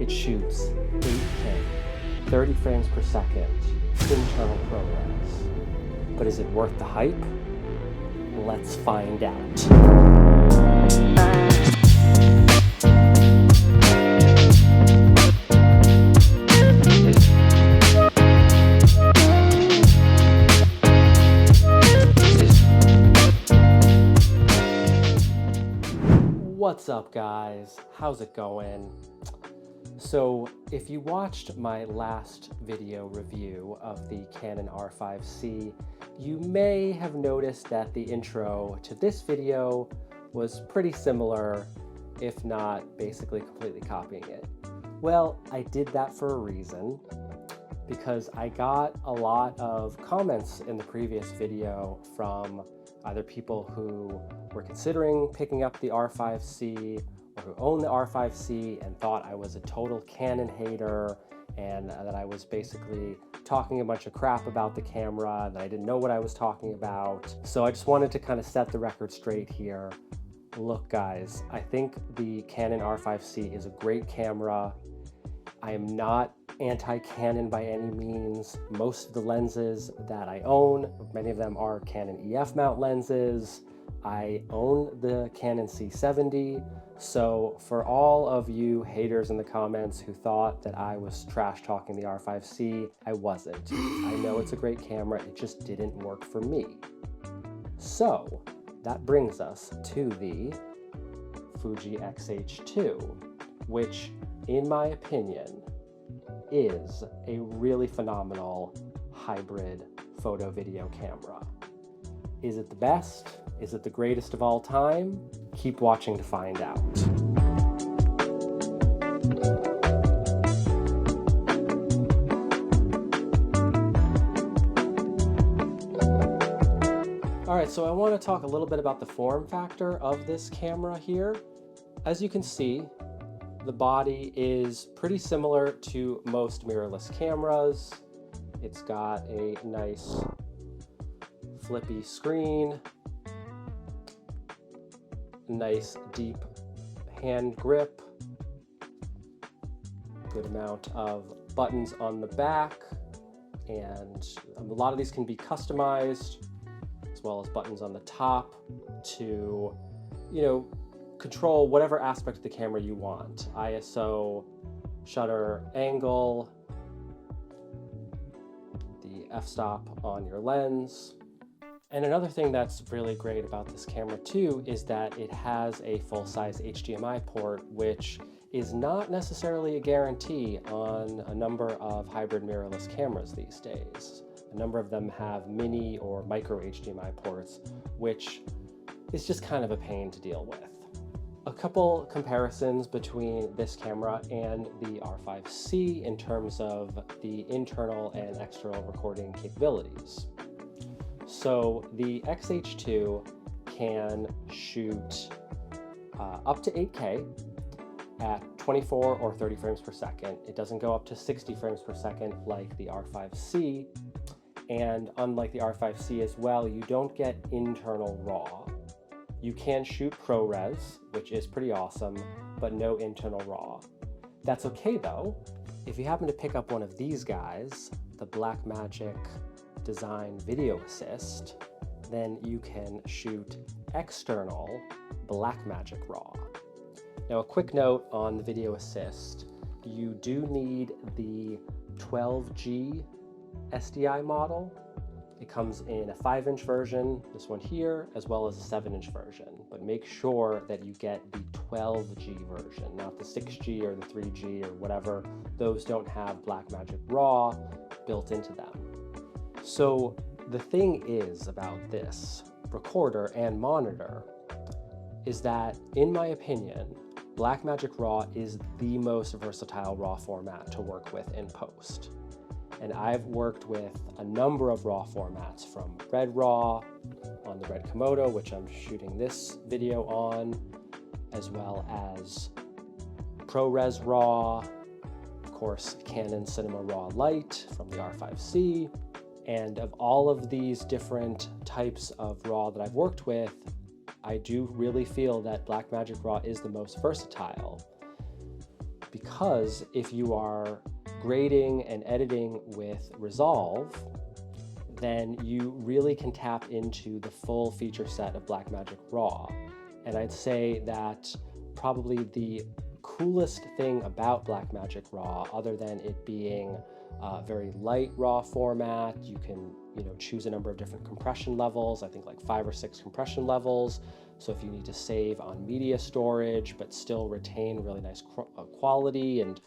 It shoots 8K, 30 frames per second, internal ProRes. But is it worth the hype? Let's find out. What's up, guys? How's it going? So if you watched my last video review of the Canon R5C, you may have noticed that the intro to this video was pretty similar, if not basically completely copying it. Well, I did that for a reason, because I got a lot of comments in the previous video from either people who were considering picking up the R5C or who own the R5C and thought I was a total Canon hater and that I was basically talking a bunch of crap about the camera, that I didn't know what I was talking about. So I just wanted to kind of set the record straight here. Look, guys, I think the Canon R5C is a great camera. I am not anti-Canon by any means. Most of the lenses that I own, many of them are Canon EF mount lenses. I own the Canon C70, so for all of you haters in the comments who thought that I was trash talking the R5C, I wasn't. I know it's a great camera, it just didn't work for me. So that brings us to the Fuji XH2, which in my opinion is a really phenomenal hybrid photo video camera. Is it the best? Is it the greatest of all time? Keep watching to find out. All right, so I want to talk a little bit about the form factor of this camera here. As you can see, the body is pretty similar to most mirrorless cameras. It's got a nice flippy screen, nice deep hand grip, good amount of buttons on the back, and a lot of these can be customized, as well as buttons on the top to, control whatever aspect of the camera you want. ISO, shutter angle, the f-stop on your lens. And another thing that's really great about this camera too is that it has a full-size HDMI port, which is not necessarily a guarantee on a number of hybrid mirrorless cameras these days. A number of them have mini or micro HDMI ports, which is just kind of a pain to deal with. A couple comparisons between this camera and the R5C in terms of the internal and external recording capabilities. So the XH2 can shoot up to 8K at 24 or 30 frames per second. It doesn't go up to 60 frames per second like the R5C. And unlike the R5C as well, you don't get internal RAW. You can shoot ProRes, which is pretty awesome, but no internal RAW. That's okay though. If you happen to pick up one of these guys, the Blackmagic Design Video Assist, then you can shoot external Blackmagic RAW. Now a quick note on the Video Assist, you do need the 12G SDI model. It comes in a 5-inch version, this one here, as well as a 7-inch version, but make sure that you get the 12G version, not the 6G or the 3G or whatever. Those don't have Blackmagic RAW built into them. So the thing is about this recorder and monitor is that, in my opinion, Blackmagic RAW is the most versatile RAW format to work with in post. And I've worked with a number of RAW formats, from Red RAW on the Red Komodo, which I'm shooting this video on, as well as ProRes RAW, of course Canon Cinema RAW Lite from the R5C, and of all of these different types of RAW that I've worked with, I do really feel that Blackmagic RAW is the most versatile. because if you are grading and editing with Resolve, then you really can tap into the full feature set of Blackmagic RAW. And I'd say that probably the coolest thing about Blackmagic RAW, other than it being a very light RAW format, you can choose a number of different compression levels, I think like 5 or 6 compression levels. So if you need to save on media storage, but still retain really nice quality and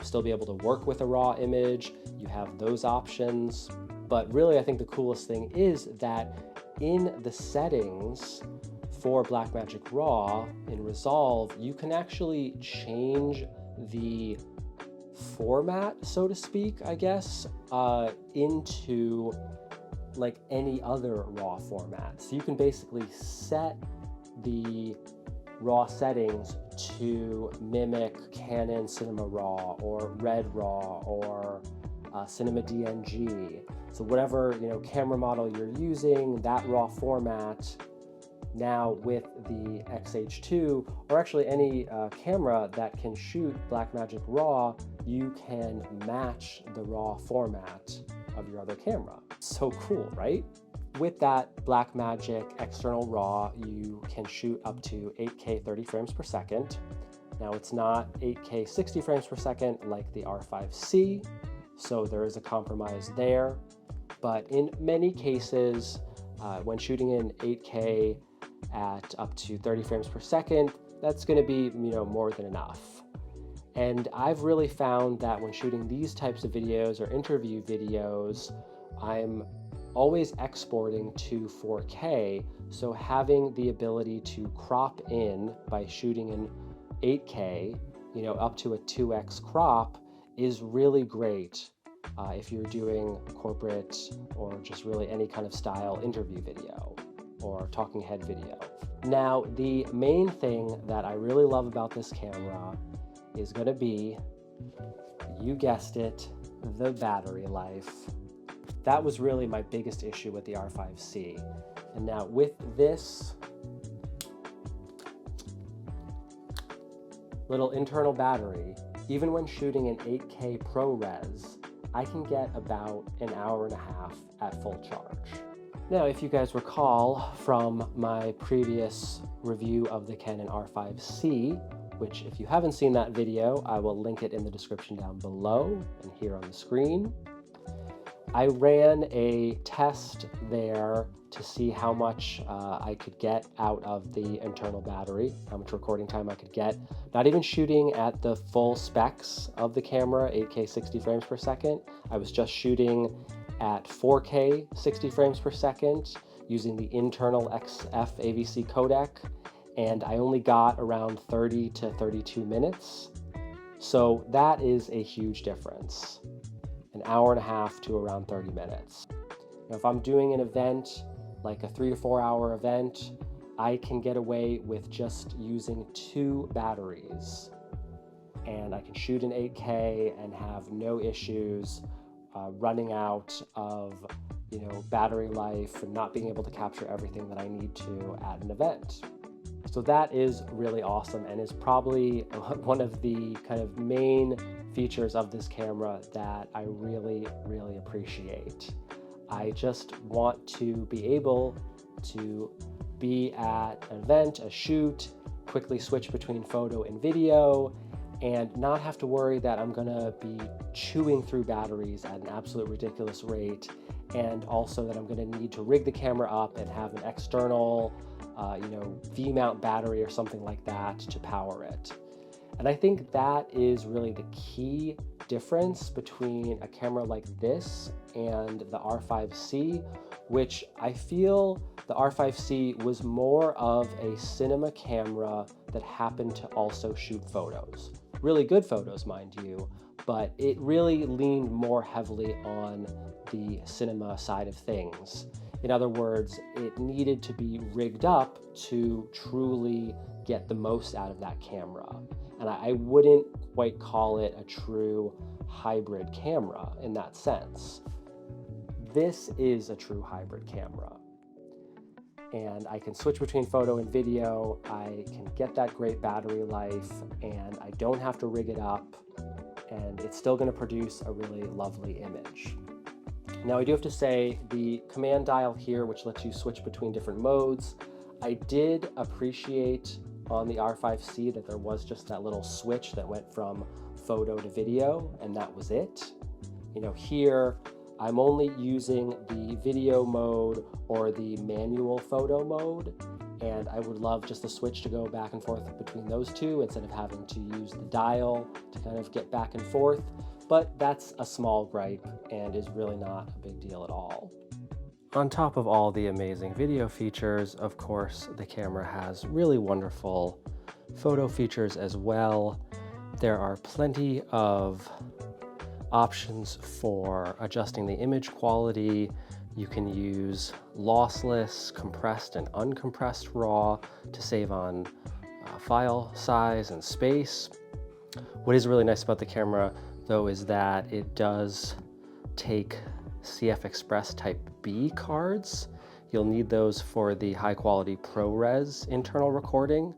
still be able to work with a raw image, you have those options. But really, I think the coolest thing is that in the settings for Blackmagic RAW in Resolve, you can actually change the format, so to speak, I guess, into like any other RAW format. So you can basically set the RAW settings to mimic Canon Cinema RAW or Red RAW or Cinema DNG. So whatever camera model you're using, that RAW format, now with the XH2, or actually any camera that can shoot Blackmagic RAW, you can match the RAW format of your other camera. So cool, right? With that Blackmagic external RAW, you can shoot up to 8K 30 frames per second. Now it's not 8K 60 frames per second like the R5C, so there is a compromise there. But in many cases, when shooting in 8K at up to 30 frames per second, that's going to be more than enough. And I've really found that when shooting these types of videos or interview videos, I'm always exporting to 4K, so having the ability to crop in by shooting in 8K, up to a 2x crop is really great if you're doing corporate or just really any kind of style interview video or talking head video. Now, the main thing that I really love about this camera is going to be, you guessed it, the battery life. That was really my biggest issue with the R5C. And now with this little internal battery, even when shooting in 8K ProRes, I can get about an hour and a half at full charge. Now, if you guys recall from my previous review of the Canon R5C, which if you haven't seen that video, I will link it in the description down below and here on the screen. I ran a test there to see how much I could get out of the internal battery, how much recording time I could get. Not even shooting at the full specs of the camera, 8K 60 frames per second. I was just shooting at 4K 60 frames per second using the internal XF AVC codec, and I only got around 30 to 32 minutes. So that is a huge difference. An hour and a half to around 30 minutes. Now, if I'm doing an event, like a 3 to 4 hour event, I can get away with just using 2 batteries. And I can shoot in 8K and have no issues running out of battery life and not being able to capture everything that I need to at an event. So that is really awesome and is probably one of the kind of main features of this camera that I really, really appreciate. I just want to be able to be at an event, a shoot, quickly switch between photo and video, and not have to worry that I'm gonna be chewing through batteries at an absolute ridiculous rate, and also that I'm gonna need to rig the camera up and have an external V-mount battery or something like that to power it. And I think that is really the key difference between a camera like this and the R5C, which I feel the R5C was more of a cinema camera that happened to also shoot photos. Really good photos, mind you, but it really leaned more heavily on the cinema side of things. In other words, it needed to be rigged up to truly get the most out of that camera. And I wouldn't quite call it a true hybrid camera in that sense. This is a true hybrid camera. and I can switch between photo and video. I can get that great battery life, and I don't have to rig it up, and it's still going to produce a really lovely image. Now, I do have to say, the command dial here, which lets you switch between different modes, I did appreciate on the R5C that there was just that little switch that went from photo to video, and that was it. You know, here I'm only using the video mode or the manual photo mode, and I would love just the switch to go back and forth between those two instead of having to use the dial to kind of get back and forth. But that's a small gripe and is really not a big deal at all. On top of all the amazing video features, of course, the camera has really wonderful photo features as well. There are plenty of options for adjusting the image quality. You can use lossless, compressed, and uncompressed RAW to save on file size and space. What is really nice about the camera, though, is that it does take CF Express Type B cards. You'll need those for the high-quality ProRes internal recording,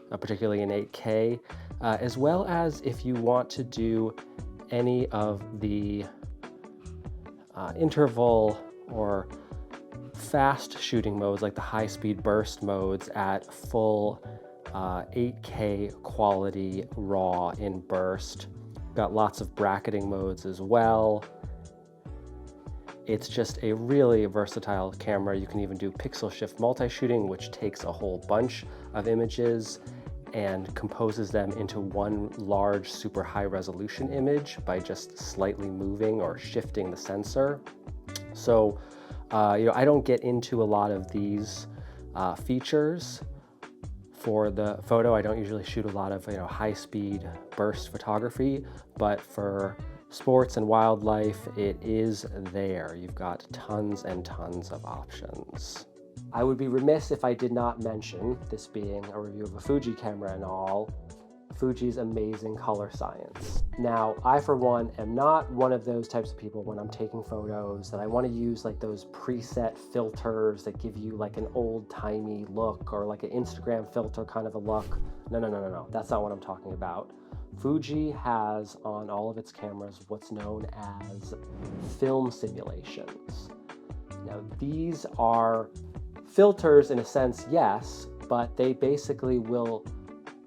particularly in 8K, as well as if you want to do any of the interval or fast shooting modes, like the high-speed burst modes at full 8K quality RAW in burst. Got lots of bracketing modes as well. It's just a really versatile camera. You can even do pixel shift multi-shooting, which takes a whole bunch of images and composes them into one large super high resolution image by just slightly moving or shifting the sensor. So, you know, I don't get into a lot of these features for the photo. I don't usually shoot a lot of, you know, high speed burst photography, but for sports and wildlife, it is there. You've got tons and tons of options. I would be remiss if I did not mention, this being a review of a Fuji camera and all, Fuji's amazing color science. Now, I for one am not one of those types of people when I'm taking photos that I want to use like those preset filters that give you like an old-timey look or like an Instagram filter kind of a look. No. That's not what I'm talking about. Fuji has on all of its cameras what's known as film simulations. Now, these are filters in a sense, yes, but they basically will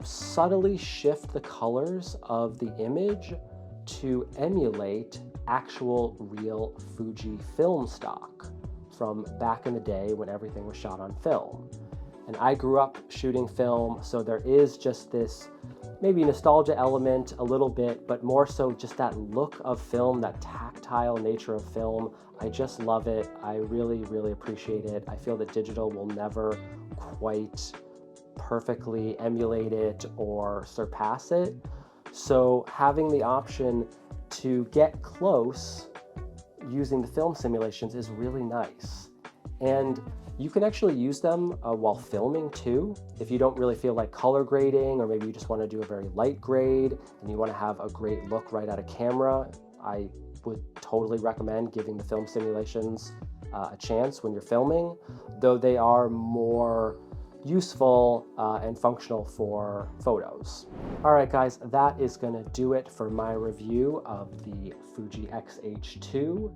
subtly shift the colors of the image to emulate actual real Fuji film stock from back in the day when everything was shot on film. And I grew up shooting film, so there is just this maybe nostalgia element a little bit, but more so just that look of film, that tactile nature of film. I just love it. I really, really appreciate it. I feel that digital will never quite perfectly emulate it or surpass it. So having the option to get close using the film simulations is really nice. And you can actually use them while filming too. If you don't really feel like color grading, or maybe you just want to do a very light grade and you want to have a great look right out of camera, I would totally recommend giving the film simulations a chance when you're filming, though they are more useful and functional for photos. All right, guys, that is going to do it for my review of the Fuji XH2.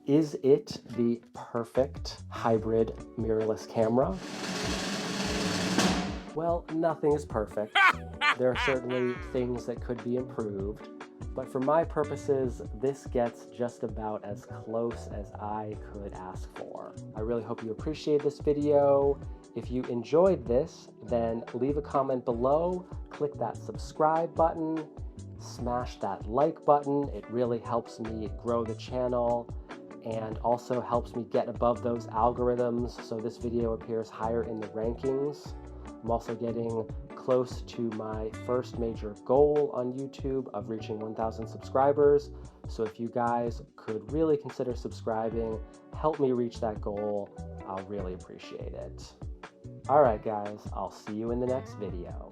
Is it the perfect hybrid mirrorless camera? Well, nothing is perfect. There are certainly things that could be improved, but for my purposes, this gets just about as close as I could ask for. I really hope you appreciate this video. If you enjoyed this, then leave a comment below, click that subscribe button, smash that like button. It really helps me grow the channel and also helps me get above those algorithms so this video appears higher in the rankings. I'm also getting close to my first major goal on YouTube of reaching 1,000 subscribers. So if you guys could really consider subscribing, help me reach that goal, I'll really appreciate it. All right, guys, I'll see you in the next video.